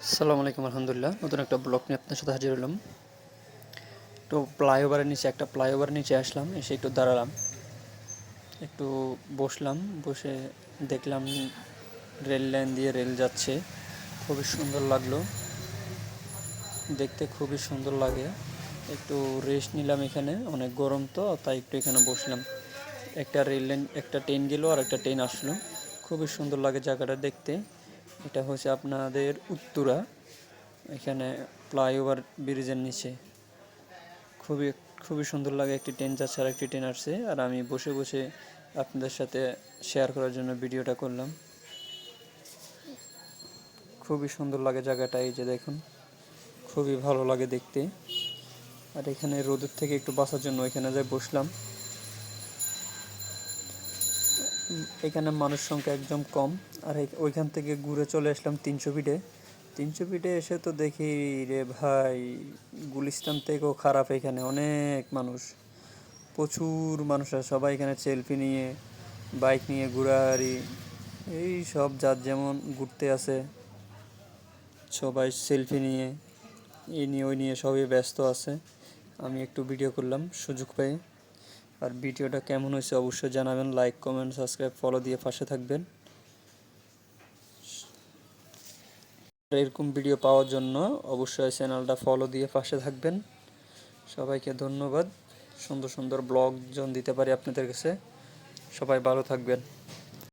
আসসালামু আলাইকুম আলহামদুলিল্লাহ নতুন একটা ব্লগ নিয়ে আপনার সাথে হাজির হলাম। তো একটা ফ্লাইওভারের নিচে আসলাম, এসে একটু দাঁড়ালাম, একটু বসলাম, বসে দেখলাম রেল লাইন দিয়ে রেল যাচ্ছে। খুবই সুন্দর লাগলো দেখতে, খুবই সুন্দর লাগে। একটু রেস্ট নিলাম, এখানে অনেক গরম তো তাই একটু এখানে বসলাম। একটা রেল লাইন, একটা ট্রেন গেল আর একটা ট্রেন আসলো। খুবই সুন্দর লাগে জায়গাটা দেখতে। এটা হচ্ছে আপনাদের উত্তরা, এখানে ফ্লাইওভার ব্রিজের নিচে। খুবই খুবই সুন্দর লাগে, একটি ট্রেন যাচ্ছে আর একটি ট্রেন আসছে, আর আমি বসে বসে আপনাদের সাথে শেয়ার করার জন্য ভিডিওটা করলাম। খুবই সুন্দর লাগে জায়গাটা, এই যে দেখুন, খুবই ভালো লাগে দেখতে। আর এখানে রোদের থেকে একটু বাঁচার জন্য এখানে যাই বসলাম। এখানে মানুষ সংখ্যা একদম কম। আর ওইখান থেকে ঘুরে চলে আসলাম 300 ফিটে। 300 ফিটে এসে তো দেখি রে ভাই, গুলিস্তান থেকেও খারাপ, এখানে অনেক মানুষ, প্রচুর মানুষ। আর সবাই এখানে সেলফি নিয়ে, বাইক নিয়ে ঘোরাঘুরি, এই সব যার যেমন ঘুরতে আসে, সবাই সেলফি নিয়ে এই নিয়ে ওই নিয়ে সবই ব্যস্ত আছে। আমি একটু ভিডিও করলাম সুযোগ পেয়ে। আর ভিডিওটা কেমন হয়েছে অবশ্যই জানাবেন, লাইক কমেন্ট সাবস্ক্রাইব ফলো দিয়ে পাশে থাকবেন। এরকম ভিডিও পাওয়ার জন্য অবশ্যই চ্যানেলটা ফলো দিয়ে পাশে থাকবেন। সবাইকে ধন্যবাদ। সুন্দর সুন্দর ব্লগ জন দিতে পারি আপনাদের কাছে। সবাই ভালো থাকবেন।